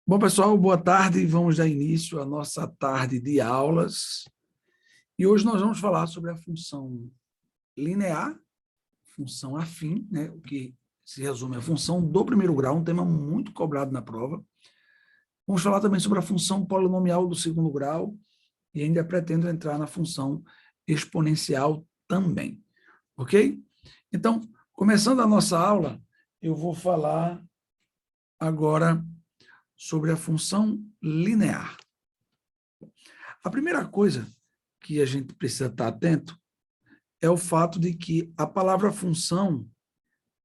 Bom, pessoal, boa tarde. Vamos dar início à nossa tarde de aulas. E hoje nós vamos falar sobre a função linear, função afim, né? O que se resume à função do primeiro grau, um tema muito cobrado na prova. Vamos falar também sobre a função polinomial do segundo grau e ainda pretendo entrar na função exponencial também, ok? Então, começando a nossa aula, eu vou falar agora sobre a função linear. A primeira coisa que a gente precisa estar atento é o fato de que a palavra função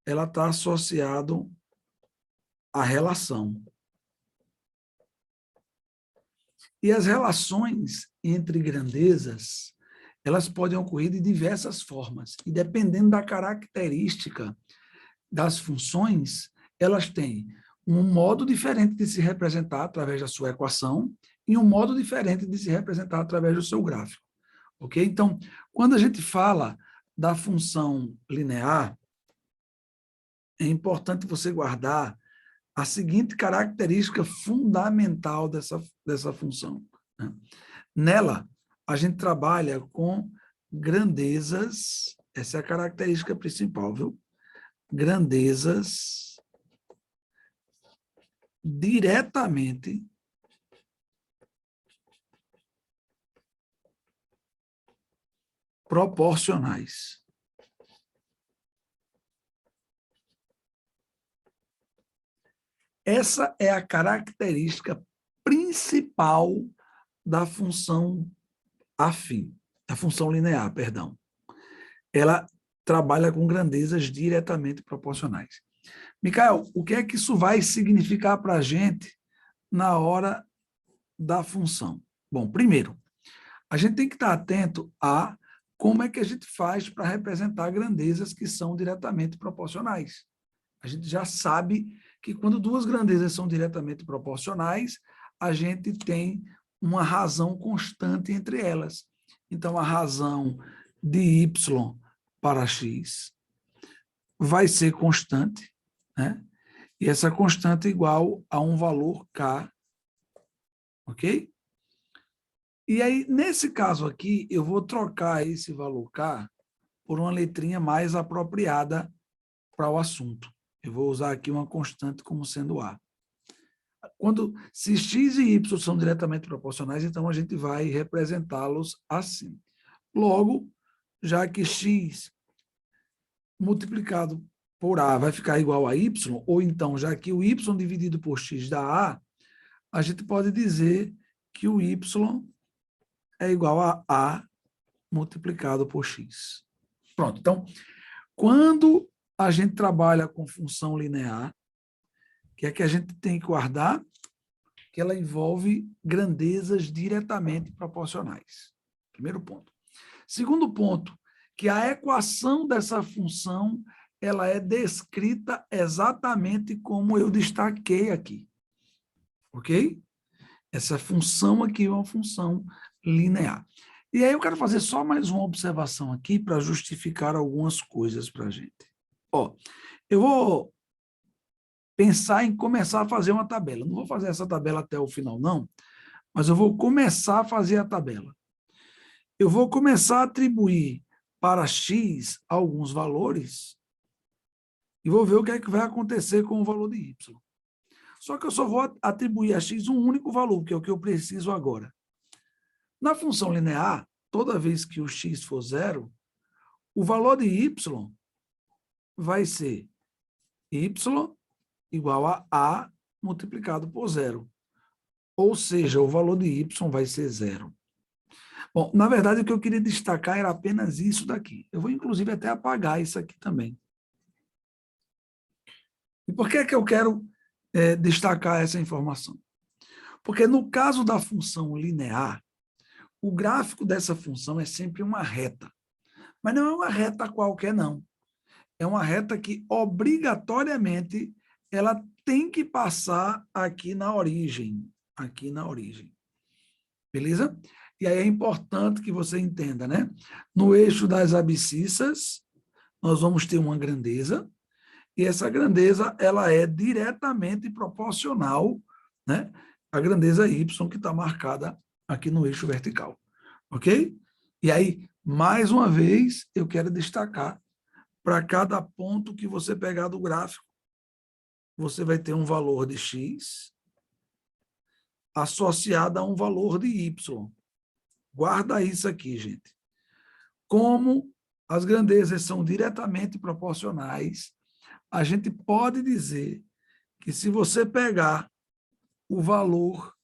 ela está associada à relação. E as relações entre grandezas, elas podem ocorrer de diversas formas. E dependendo da característica das funções, elas têm um modo diferente de se representar através da sua equação e um modo diferente de se representar através do seu gráfico. Ok? Então, quando a gente fala da função linear, é importante você guardar a seguinte característica fundamental dessa função. Né? Nela, a gente trabalha com grandezas, essa é a característica principal, viu? Grandezas diretamente proporcionais. Essa é a característica principal da função afim, da função linear, perdão. Ela trabalha com grandezas diretamente proporcionais. Micael, o que é que isso vai significar para a gente na hora da função? Bom, primeiro, a gente tem que estar atento a como é que a gente faz para representar grandezas que são diretamente proporcionais. A gente já sabe que quando duas grandezas são diretamente proporcionais, a gente tem uma razão constante entre elas. Então, a razão de y para x vai ser constante, né? E essa constante é igual a um valor k, ok? E aí, nesse caso aqui, eu vou trocar esse valor k por uma letrinha mais apropriada para o assunto. Eu vou usar aqui uma constante como sendo a. Se x e y são diretamente proporcionais, então a gente vai representá-los assim. Logo, já que x multiplicado por a vai ficar igual a y, ou então, já que o y dividido por x dá a gente pode dizer que o y é igual a multiplicado por x. Pronto, então, quando a gente trabalha com função linear, o que é que a gente tem que guardar? Que ela envolve grandezas diretamente proporcionais. Primeiro ponto. Segundo ponto, que a equação dessa função ela é descrita exatamente como eu destaquei aqui. Ok? Essa função aqui é uma função linear. E aí eu quero fazer só mais uma observação aqui para justificar algumas coisas para a gente. Ó, eu vou pensar em começar a fazer uma tabela. Não vou fazer essa tabela até o final, não, mas eu vou começar a fazer a tabela. Eu vou começar a atribuir para x alguns valores e vou ver o que é que vai acontecer com o valor de y. Só que eu só vou atribuir a x um único valor, que é o que eu preciso agora. Na função linear, toda vez que o x for zero, o valor de y vai ser y igual a multiplicado por zero. Ou seja, o valor de y vai ser zero. Bom, na verdade, o que eu queria destacar era apenas isso daqui. Eu vou, inclusive, até apagar isso aqui também. E por que é que eu quero destacar essa informação? Porque no caso da função linear, o gráfico dessa função é sempre uma reta. Mas não é uma reta qualquer, não. É uma reta que, obrigatoriamente, ela tem que passar aqui na origem. Aqui na origem. Beleza? E aí é importante que você entenda, né? No eixo das abscissas, nós vamos ter uma grandeza, e essa grandeza ela é diretamente proporcional né? A grandeza y que está marcada aqui no eixo vertical, ok? E aí, mais uma vez, eu quero destacar, para cada ponto que você pegar do gráfico, você vai ter um valor de x associado a um valor de y. Guarda isso aqui, gente. Como as grandezas são diretamente proporcionais, a gente pode dizer que se você pegar o valor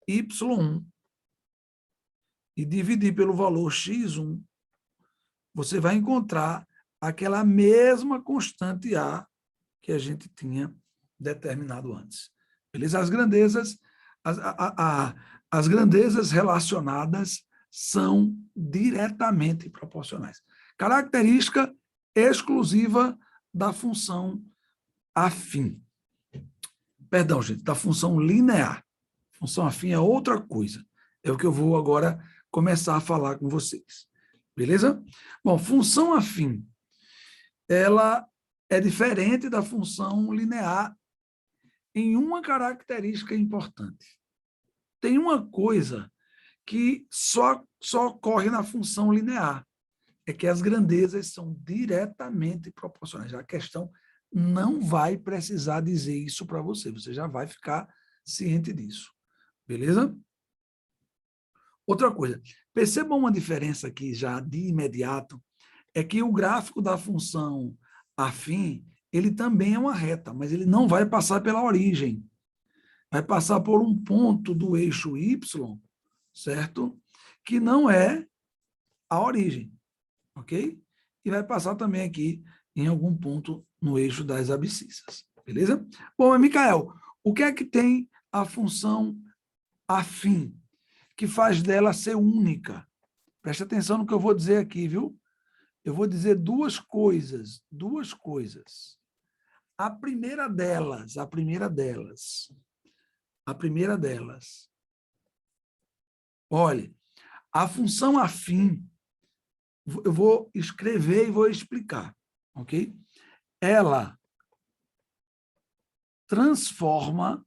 y1 e dividir pelo valor x1, você vai encontrar aquela mesma constante A que a gente tinha determinado antes. Beleza? As grandezas relacionadas são diretamente proporcionais. Característica exclusiva da função afim. Perdão, gente, da função linear. Função afim é outra coisa. É o que eu vou agora começar a falar com vocês. Beleza? Bom, função afim, ela é diferente da função linear em uma característica importante. Tem uma coisa que só ocorre na função linear, é que as grandezas são diretamente proporcionais. A questão não vai precisar dizer isso para você, você já vai ficar ciente disso. Beleza? Outra coisa, percebam uma diferença aqui já de imediato, é que o gráfico da função afim, ele também é uma reta, mas ele não vai passar pela origem. Vai passar por um ponto do eixo y, certo? Que não é a origem, ok? E vai passar também aqui em algum ponto no eixo das abscissas, beleza? Bom, Micael, o que é que tem a função afim, que faz dela ser única? Preste atenção no que eu vou dizer aqui, viu? Eu vou dizer duas coisas. A primeira delas, olha, a função afim, eu vou escrever e vou explicar, ok? Ela transforma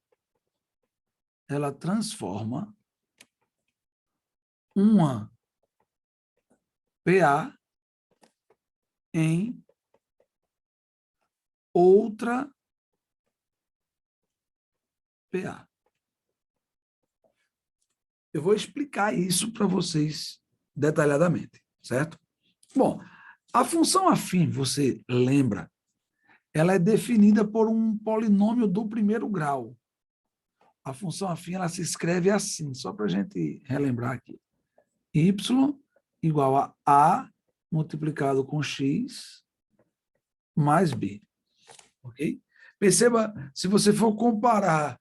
uma PA em outra PA. Eu vou explicar isso para vocês detalhadamente, certo? Bom, a função afim, você lembra, ela é definida por um polinômio do primeiro grau. A função afim, ela se escreve assim, só para a gente relembrar aqui. Y igual a A multiplicado com X mais B. Ok? Perceba, se você for comparar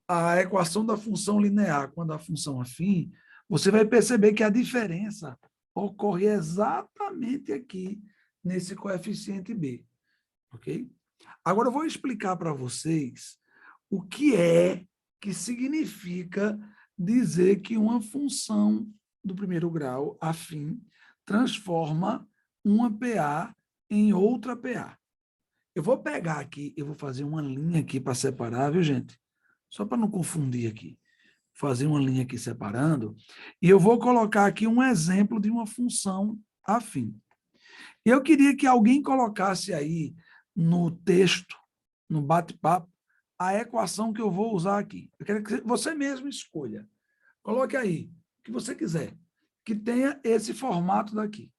a equação da função linear com a da função afim, você vai perceber que a diferença ocorre exatamente aqui, nesse coeficiente B. Ok? Agora eu vou explicar para vocês o que significa dizer que uma função do primeiro grau, afim, transforma uma PA em outra PA. Eu vou pegar aqui, eu vou fazer uma linha aqui para separar, viu, gente? Só para não confundir aqui. Fazer uma linha aqui separando. E eu vou colocar aqui um exemplo de uma função afim. Eu queria que alguém colocasse aí no texto, no bate-papo, a equação que eu vou usar aqui. Eu quero que você mesmo escolha. Coloque aí, o que você quiser, que tenha esse formato daqui.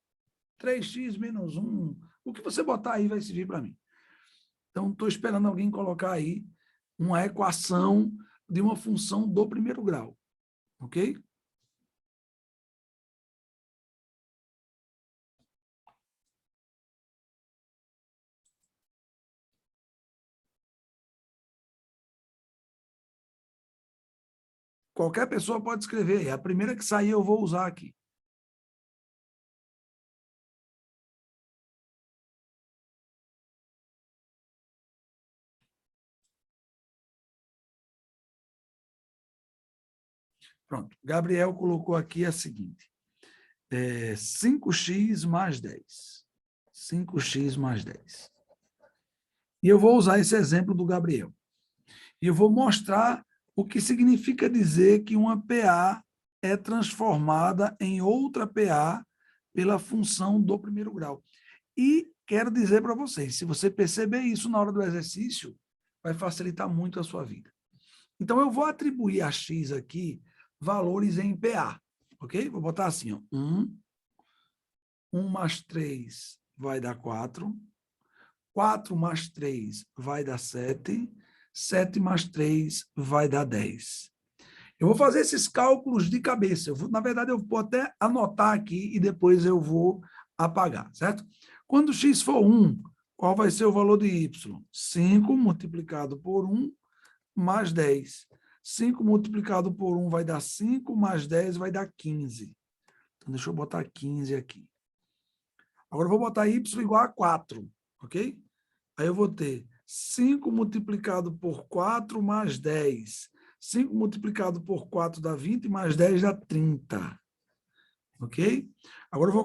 3x menos 1, o que você botar aí vai servir para mim. Então, estou esperando alguém colocar aí uma equação de uma função do primeiro grau. Ok? Qualquer pessoa pode escrever. A primeira que sair eu vou usar aqui. Pronto. Gabriel colocou aqui a seguinte. 5x mais 10. 5x mais 10. E eu vou usar esse exemplo do Gabriel. E eu vou mostrar o que significa dizer que uma PA é transformada em outra PA pela função do primeiro grau. E quero dizer para vocês, se você perceber isso na hora do exercício, vai facilitar muito a sua vida. Então, eu vou atribuir a x aqui valores em PA, ok? Vou botar assim, ó, 1 mais 3 vai dar 4, 4 mais 3 vai dar 7, 7 mais 3 vai dar 10. Eu vou fazer esses cálculos de cabeça. Na verdade, eu vou até anotar aqui e depois eu vou apagar, certo? Quando x for 1, qual vai ser o valor de y? 5 multiplicado por 1 mais 10. 5 multiplicado por 1 vai dar 5, mais 10 vai dar 15. Então, deixa eu botar 15 aqui. Agora, eu vou botar y igual a 4, ok? Aí eu vou ter 5 multiplicado por 4 mais 10. 5 multiplicado por 4 dá 20, mais 10 dá 30. Ok? Agora eu vou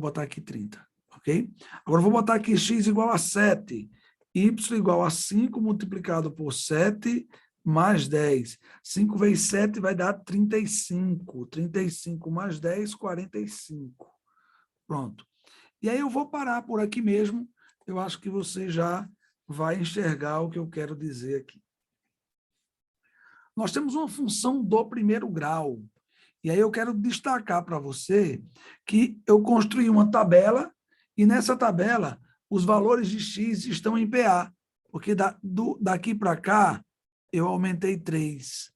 botar aqui 30. Ok? Agora eu vou botar aqui x igual a 7. Y igual a 5 multiplicado por 7 mais 10. 5 vezes 7 vai dar 35. 35 mais 10, 45. Pronto. E aí eu vou parar por aqui mesmo. Eu acho que você já vai enxergar o que eu quero dizer aqui. Nós temos uma função do primeiro grau. E aí eu quero destacar para você que eu construí uma tabela e nessa tabela os valores de x estão em PA, porque daqui para cá eu aumentei 3.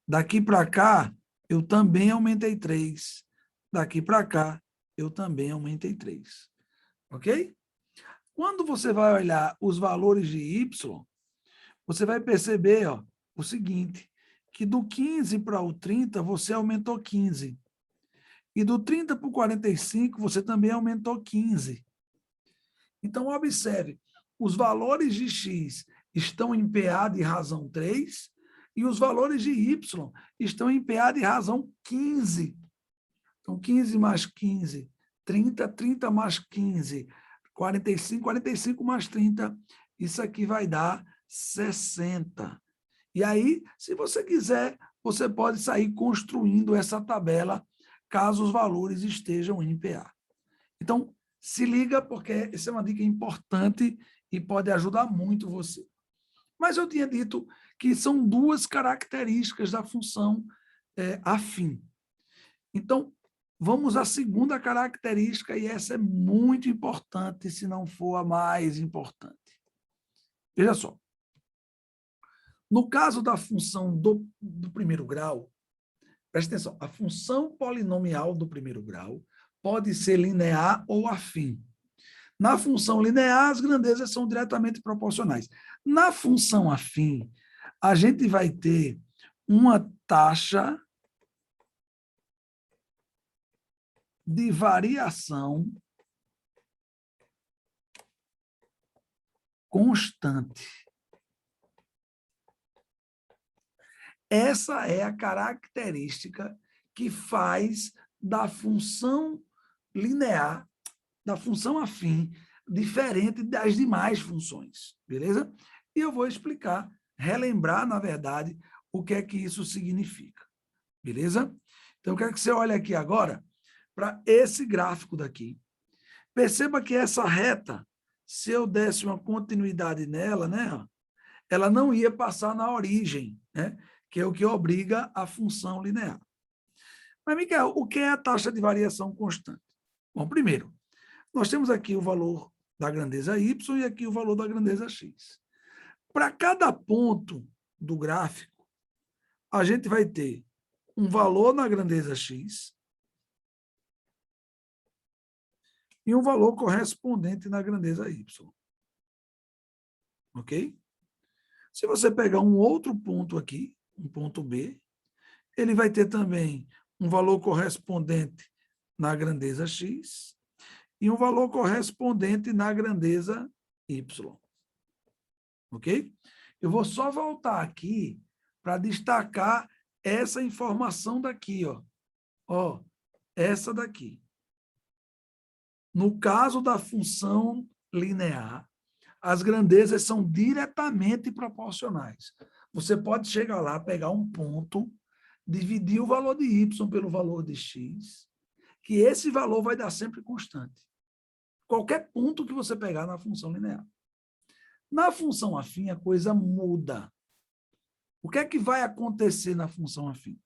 Daqui para cá eu também aumentei 3. Daqui para cá eu também aumentei 3. Ok? Quando você vai olhar os valores de y, você vai perceber o seguinte, que do 15 para o 30 você aumentou 15. E do 30 para o 45 você também aumentou 15. Então, observe, os valores de x estão em PA de razão 3 e os valores de y estão em PA de razão 15. Então, 15 mais 15, 30, 30 mais 15, 45, 45 mais 30, isso aqui vai dar 60. E aí, se você quiser, você pode sair construindo essa tabela, caso os valores estejam em PA. Então, se liga, porque essa é uma dica importante e pode ajudar muito você. Mas eu tinha dito que são duas características da função afim. Então, vamos à segunda característica, e essa é muito importante, se não for a mais importante. Veja só. No caso da função do primeiro grau, presta atenção, a função polinomial do primeiro grau pode ser linear ou afim. Na função linear, as grandezas são diretamente proporcionais. Na função afim, a gente vai ter uma taxa de variação constante. Essa é a característica que faz da função linear, da função afim, diferente das demais funções, beleza? E eu vou explicar, relembrar, na verdade, o que é que isso significa, beleza? Então, eu quero que você olhe aqui agora para esse gráfico daqui. Perceba que essa reta, se eu desse uma continuidade nela, né, ela não ia passar na origem, né, que é o que obriga a função linear. Mas, Miquel, o que é a taxa de variação constante? Bom, primeiro, nós temos aqui o valor da grandeza y e aqui o valor da grandeza x. Para cada ponto do gráfico, a gente vai ter um valor na grandeza x e um valor correspondente na grandeza y. Ok? Se você pegar um outro ponto aqui, um ponto B, ele vai ter também um valor correspondente na grandeza x e um valor correspondente na grandeza y. Ok? Eu vou só voltar aqui para destacar essa informação daqui, ó. Ó, essa daqui. No caso da função linear, as grandezas são diretamente proporcionais. Você pode chegar lá, pegar um ponto, dividir o valor de y pelo valor de x, que esse valor vai dar sempre constante. Qualquer ponto que você pegar na função linear. Na função afim, a coisa muda. O que é que vai acontecer na função afim?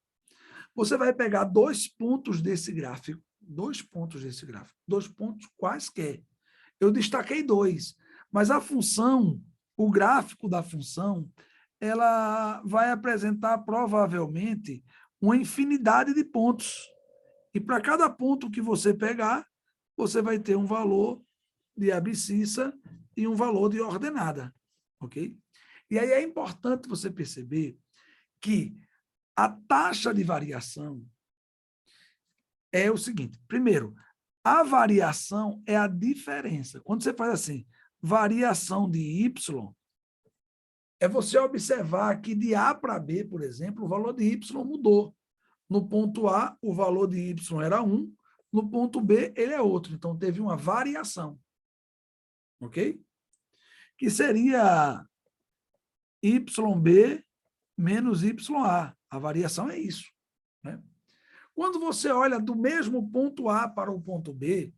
Você vai pegar dois pontos desse gráfico, dois pontos quaisquer. Eu destaquei dois, mas a função, o gráfico da função, ela vai apresentar provavelmente uma infinidade de pontos. E para cada ponto que você pegar, você vai ter um valor de abscissa e um valor de ordenada, ok? E aí é importante você perceber que a taxa de variação é o seguinte. Primeiro, a variação é a diferença. Quando você faz assim, variação de y, é você observar que de A para B, por exemplo, o valor de y mudou. No ponto A, o valor de y era 1, no ponto B, ele é outro. Então, teve uma variação. Ok? Que seria YB menos YA. A variação é isso. Né? Quando você olha do mesmo ponto A para o ponto B,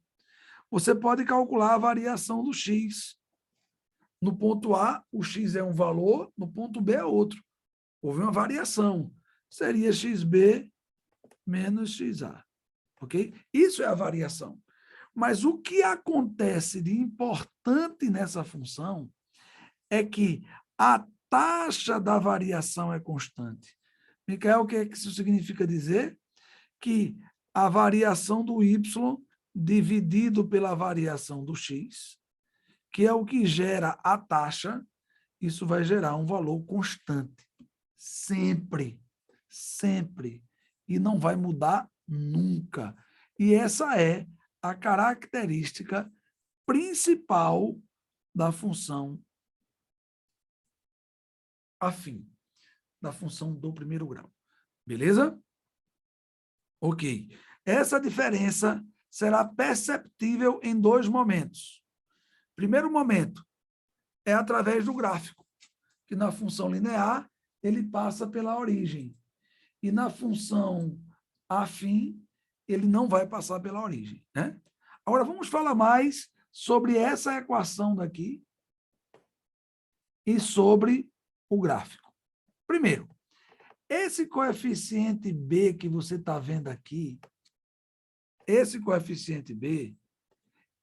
você pode calcular a variação do x. No ponto A, o x é um valor, no ponto B é outro. Houve uma variação. Seria xb menos xa. Ok? Isso é a variação. Mas o que acontece de importante nessa função é que a taxa da variação é constante. Micael, o que é que isso significa dizer? Que a variação do y dividido pela variação do x, que é o que gera a taxa, isso vai gerar um valor constante. Sempre. Sempre. E não vai mudar nunca. E essa é a característica principal da função afim, da função do primeiro grau. Beleza? Ok. Essa diferença será perceptível em dois momentos. Primeiro momento é através do gráfico, que na função linear ele passa pela origem. E na função afim, ele não vai passar pela origem. Né? Agora, vamos falar mais sobre essa equação daqui e sobre o gráfico. Primeiro, esse coeficiente B que você está vendo aqui, esse coeficiente B,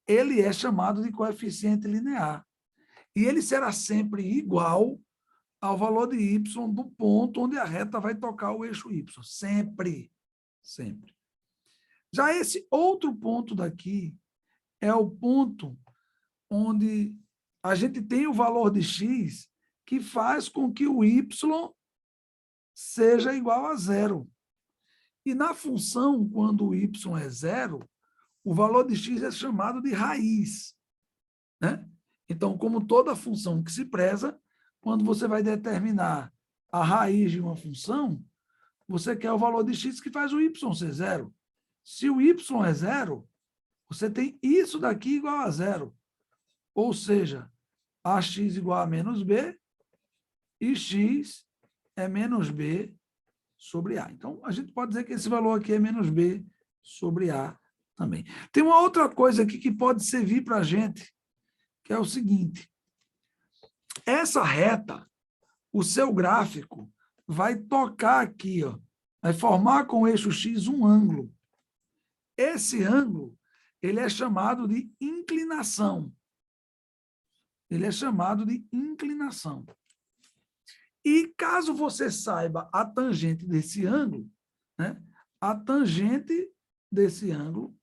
ele é chamado de coeficiente linear. E ele será sempre igual ao valor de y do ponto onde a reta vai tocar o eixo y. Sempre. Sempre. Já esse outro ponto daqui é o ponto onde a gente tem o valor de x que faz com que o y seja igual a zero. E na função, quando o y é zero, o valor de x é chamado de raiz. Né? Então, como toda função que se preza, quando você vai determinar a raiz de uma função, você quer o valor de x que faz o y ser zero. Se o y é zero, você tem isso daqui igual a zero. Ou seja, ax igual a menos b e x é menos b sobre a. Então, a gente pode dizer que esse valor aqui é menos b sobre a também. Tem uma outra coisa aqui que pode servir para a gente, que é o seguinte. Essa reta, o seu gráfico, vai tocar aqui, ó, vai formar com o eixo x um ângulo. Esse ângulo, ele é chamado de inclinação. Ele é chamado de inclinação. E caso você saiba a tangente desse ângulo, né? A tangente desse ângulo,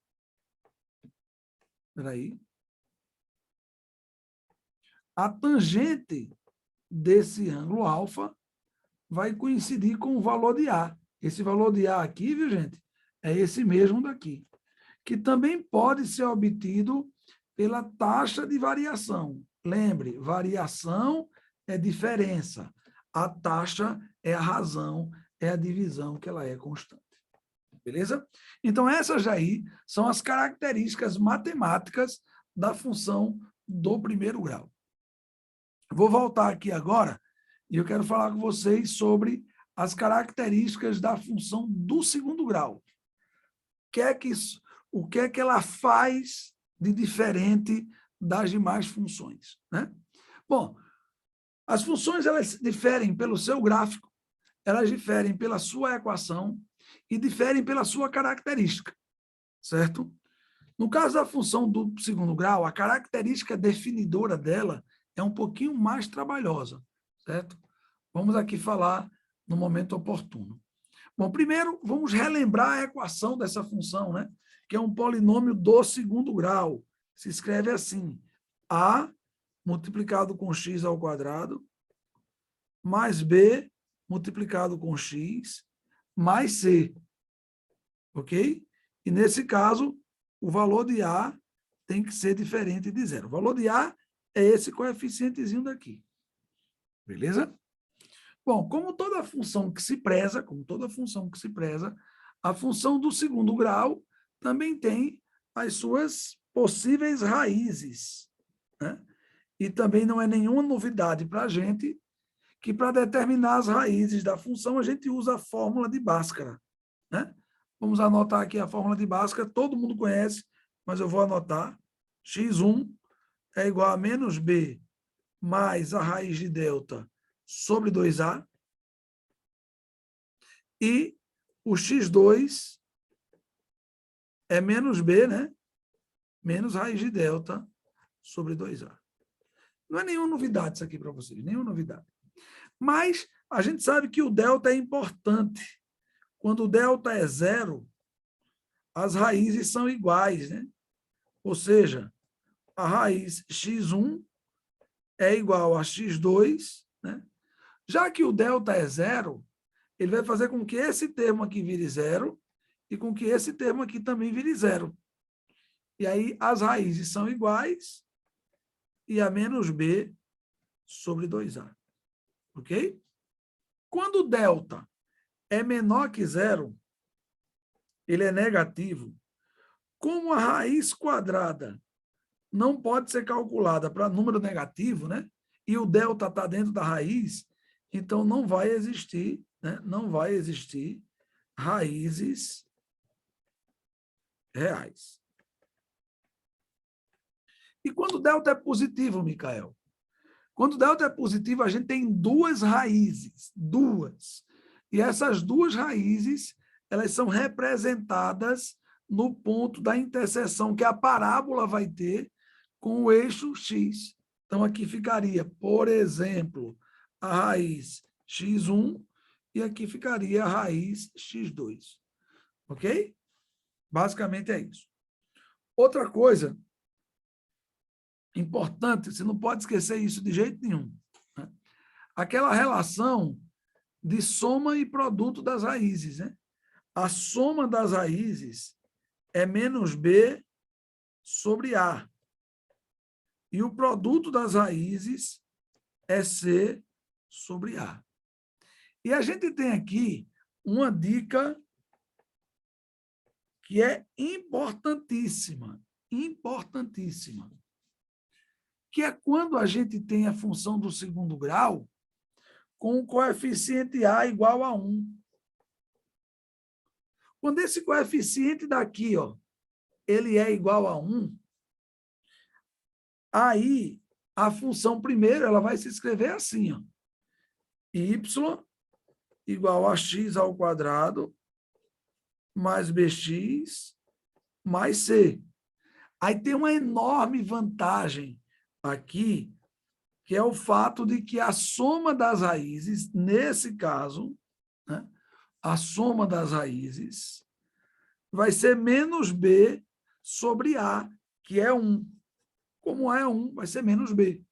peraí, a tangente desse ângulo alfa vai coincidir com o valor de A. Esse valor de A aqui, viu, gente? É esse mesmo daqui, que também pode ser obtido pela taxa de variação. Lembre, variação é diferença. A taxa é a razão, é a divisão que ela é constante. Beleza? Então, essas aí são as características matemáticas da função do primeiro grau. Vou voltar aqui agora e eu quero falar com vocês sobre as características da função do segundo grau. O que é que ela faz de diferente das demais funções, né? Bom, as funções elas diferem pelo seu gráfico, elas diferem pela sua equação e diferem pela sua característica, certo? No caso da função do segundo grau, a característica definidora dela é um pouquinho mais trabalhosa, certo? Vamos aqui falar no momento oportuno. Bom, primeiro, vamos relembrar a equação dessa função, né? Que é um polinômio do segundo grau. Se escreve assim, a multiplicado com x ao quadrado, mais b multiplicado com x, mais c. Ok? E nesse caso, o valor de a tem que ser diferente de zero. O valor de a é esse coeficientezinho daqui. Beleza? Bom, como toda função que se preza, a função do segundo grau também tem as suas possíveis raízes, né? E também não é nenhuma novidade para a gente que para determinar as raízes da função a gente usa a fórmula de Bhaskara, né? Vamos anotar aqui a fórmula de Bhaskara, todo mundo conhece, mas eu vou anotar. x1 é igual a menos b mais a raiz de delta sobre 2a, e o x2 é menos b, né? Menos raiz de delta sobre 2a. Não é nenhuma novidade isso aqui para vocês, nenhuma novidade. Mas a gente sabe que o delta é importante. Quando o delta é zero, as raízes são iguais, né? Ou seja, a raiz x1 é igual a x2, né? Já que o delta é zero, ele vai fazer com que esse termo aqui vire zero e com que esse termo aqui também vire zero. E aí as raízes são iguais e a menos b sobre 2a. Ok? Quando o delta é menor que zero, ele é negativo. Como a raiz quadrada não pode ser calculada para número negativo, né? E o delta está dentro da raiz, então não vai existir, né? Não vai existir raízes reais. E quando o delta é positivo, Micael? Quando o delta é positivo, a gente tem duas raízes, duas. E essas duas raízes, elas são representadas no ponto da interseção que a parábola vai ter com o eixo x. Então, aqui ficaria, por exemplo, a raiz x1 e aqui ficaria a raiz x2. Ok? Basicamente é isso. Outra coisa importante, você não pode esquecer isso de jeito nenhum, né? Aquela relação de soma e produto das raízes, né? A soma das raízes é menos b sobre a. E o produto das raízes é c sobre a. E a gente tem aqui uma dica que é importantíssima, importantíssima, que é quando a gente tem a função do segundo grau com o coeficiente a igual a 1. Quando esse coeficiente daqui, ó, ele é igual a 1, aí a função primeiro ela vai se escrever assim, ó, y igual a x ao quadrado mais bx mais c. Aí tem uma enorme vantagem aqui, que é o fato de que a soma das raízes, nesse caso, né, a soma das raízes vai ser menos b sobre a, que é 1. Como a é 1, vai ser menos b.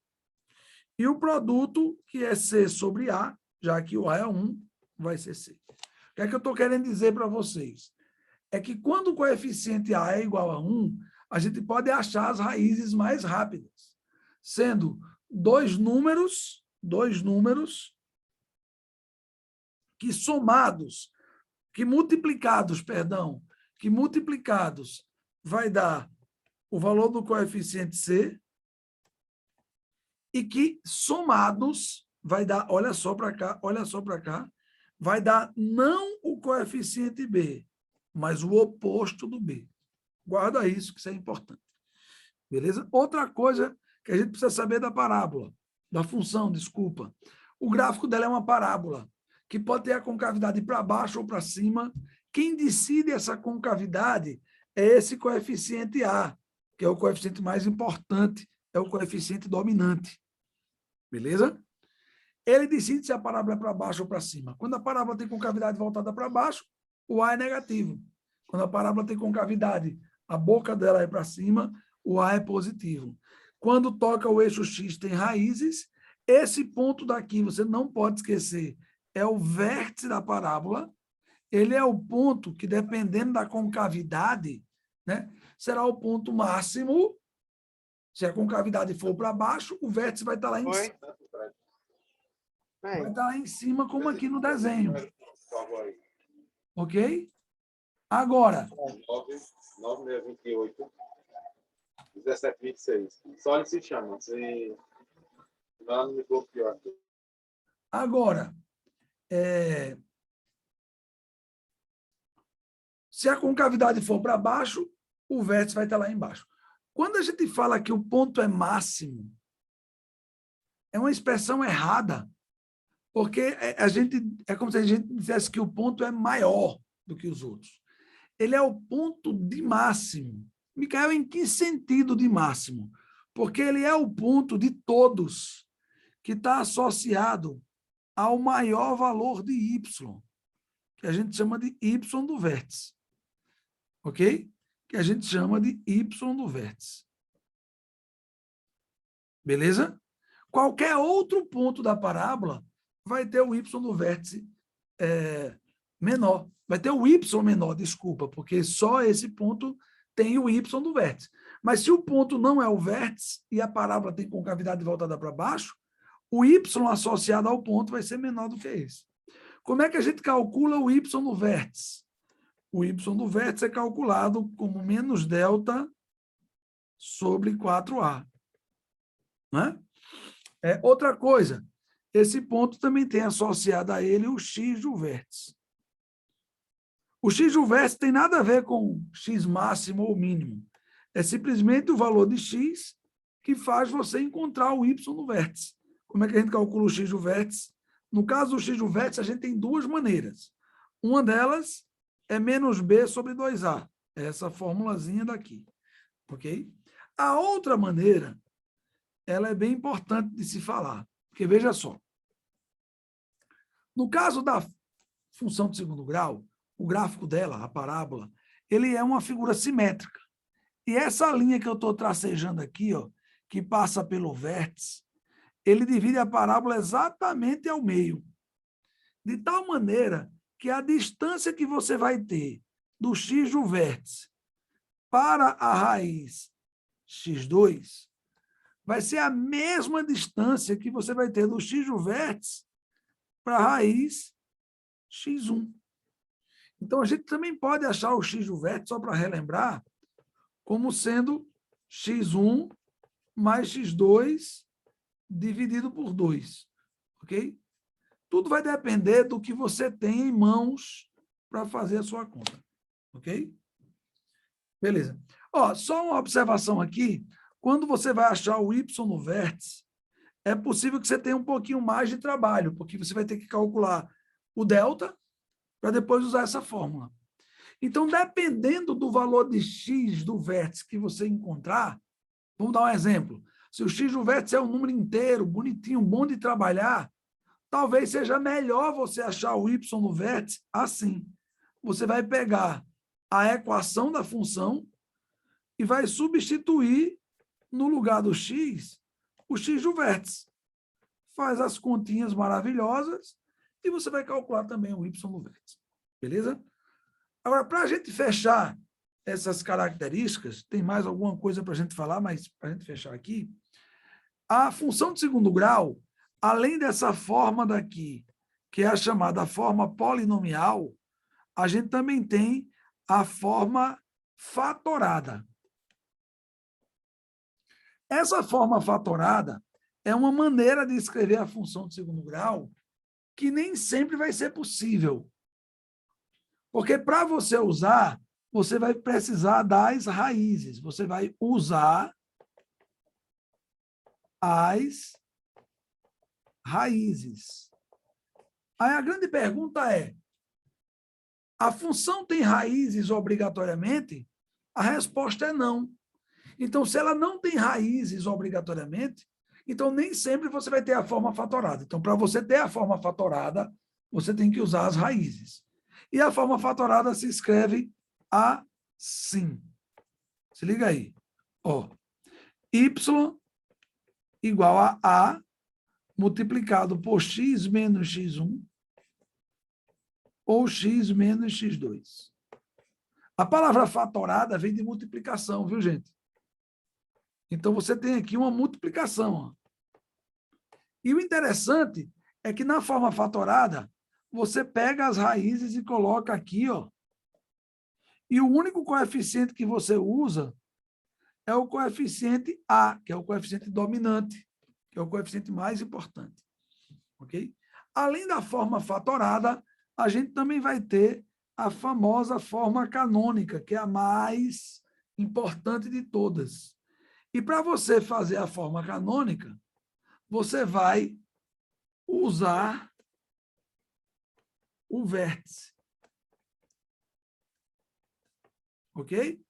E o produto, que é c sobre a, já que o a é 1, vai ser c. O que é que eu estou querendo dizer para vocês? É que quando o coeficiente a é igual a 1, a gente pode achar as raízes mais rápidas, sendo dois números que somados, que multiplicados vai dar o valor do coeficiente c e que somados vai dar, olha só para cá, vai dar não o coeficiente B, mas o oposto do B. Guarda isso, que isso é importante. Beleza? Outra coisa que a gente precisa saber da parábola, da função, desculpa. O gráfico dela é uma parábola, que pode ter a concavidade para baixo ou para cima. Quem decide essa concavidade é esse coeficiente A, que é o coeficiente mais importante, é o coeficiente dominante. Beleza? Ele decide se a parábola é para baixo ou para cima. Quando a parábola tem concavidade voltada para baixo, o A é negativo. Quando a parábola tem concavidade, a boca dela é para cima, o A é positivo. Quando toca o eixo X tem raízes, esse ponto daqui, você não pode esquecer, é o vértice da parábola. Ele é o ponto que, dependendo da concavidade, né, será o ponto máximo. Se a concavidade for para baixo, o vértice vai estar lá em cima. Vai estar lá em cima, como aqui no desenho. Ok? Agora. 9,628. 17,26. Só ele se chama. Se lá no microfone. Agora, se a concavidade for para baixo, o vértice vai estar lá embaixo. Quando a gente fala que o ponto é máximo, é uma expressão errada, porque é como se a gente dissesse que o ponto é maior do que os outros. Ele é o ponto de máximo. Micael, em que sentido de máximo? Porque ele é o ponto de todos que está associado ao maior valor de y, que a gente chama de y do vértice. Ok? Que a gente chama de y do vértice. Beleza? Qualquer outro ponto da parábola vai ter o y do vértice menor. Vai ter o y menor, desculpa, porque só esse ponto tem o y do vértice. Mas se o ponto não é o vértice e a parábola tem concavidade voltada para baixo, o y associado ao ponto vai ser menor do que esse. Como é que a gente calcula o y no vértice? O y do vértice é calculado como menos delta sobre 4A. Né? Outra coisa, esse ponto também tem associado a ele o x do vértice. O x do vértice tem nada a ver com x máximo ou mínimo. É simplesmente o valor de x que faz você encontrar o y no vértice. Como é que a gente calcula o x do vértice? No caso do x do vértice, a gente tem duas maneiras. Uma delas é menos b sobre 2a. Essa formulazinha daqui. Ok? A outra maneira, ela é bem importante de se falar. Porque, veja só, no caso da função de segundo grau, o gráfico dela, a parábola, ele é uma figura simétrica. E essa linha que eu estou tracejando aqui, ó, que passa pelo vértice, ele divide a parábola exatamente ao meio. De tal maneira que a distância que você vai ter do x do vértice para a raiz x2 vai ser a mesma distância que você vai ter do x do vértice para a raiz x1. Então, a gente também pode achar o x do vértice, só para relembrar, como sendo x1 mais x2 dividido por 2. Ok? Tudo vai depender do que você tem em mãos para fazer a sua conta. Ok? Beleza. Ó, só uma observação aqui. Quando você vai achar o y no vértice, é possível que você tenha um pouquinho mais de trabalho, porque você vai ter que calcular o delta para depois usar essa fórmula. Então, dependendo do valor de x do vértice que você encontrar, vamos dar um exemplo. Se o x do vértice é um número inteiro, bonitinho, bom de trabalhar, talvez seja melhor você achar o y no vértice assim. Você vai pegar a equação da função e vai substituir no lugar do x, o x do vértice. Faz as continhas maravilhosas e você vai calcular também o y no vértice. Beleza? Agora, para a gente fechar essas características, tem mais alguma coisa para a gente falar, mas para a gente fechar aqui, a função de segundo grau, além dessa forma daqui, que é a chamada forma polinomial, a gente também tem a forma fatorada. Essa forma fatorada, é uma maneira de escrever a função de segundo grau que nem sempre vai ser possível. Porque para você usar, você vai precisar das raízes. Você vai usar as raízes. Aí a grande pergunta é, a função tem raízes obrigatoriamente? A resposta é não. Então, se ela não tem raízes obrigatoriamente, então nem sempre você vai ter a forma fatorada. Então, para você ter a forma fatorada, você tem que usar as raízes. E a forma fatorada se escreve assim. Se liga aí. Ó, y igual a multiplicado por x menos x1 ou x menos x2. A palavra fatorada vem de multiplicação, viu, gente? Então, você tem aqui uma multiplicação. Ó. E o interessante é que na forma fatorada, você pega as raízes e coloca aqui, ó. E o único coeficiente que você usa é o coeficiente A, que é o coeficiente dominante, que é o coeficiente mais importante. Ok? Além da forma fatorada, a gente também vai ter a famosa forma canônica, que é a mais importante de todas. E para você fazer a forma canônica, você vai usar o vértice. Ok?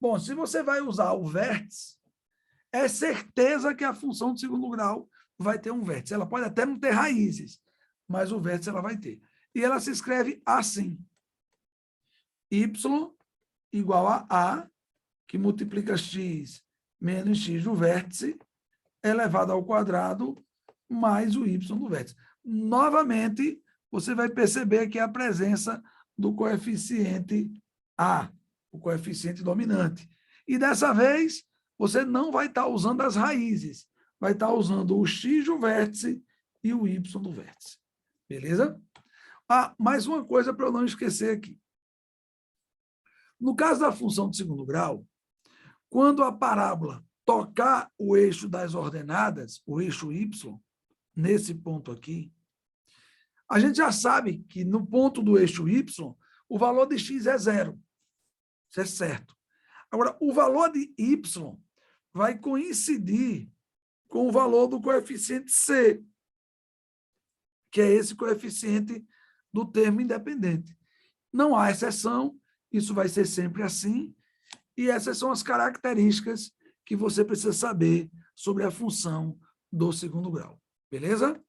Bom, se você vai usar o vértice, é certeza que a função de segundo grau vai ter um vértice. Ela pode até não ter raízes, mas o vértice ela vai ter. E ela se escreve assim. Y igual a, que multiplica x menos x do vértice, elevado ao quadrado, mais o y do vértice. Novamente, você vai perceber aqui a presença do coeficiente A, o coeficiente dominante. E dessa vez, você não vai estar usando as raízes, vai estar usando o x do vértice e o y do vértice. Beleza? Ah, mais uma coisa para eu não esquecer aqui. No caso da função de segundo grau, quando a parábola tocar o eixo das ordenadas, o eixo y, nesse ponto aqui, a gente já sabe que no ponto do eixo y, o valor de x é zero. Isso é certo. Agora, o valor de y vai coincidir com o valor do coeficiente c, que é esse coeficiente do termo independente. Não há exceção, isso vai ser sempre assim, e essas são as características que você precisa saber sobre a função do segundo grau. Beleza?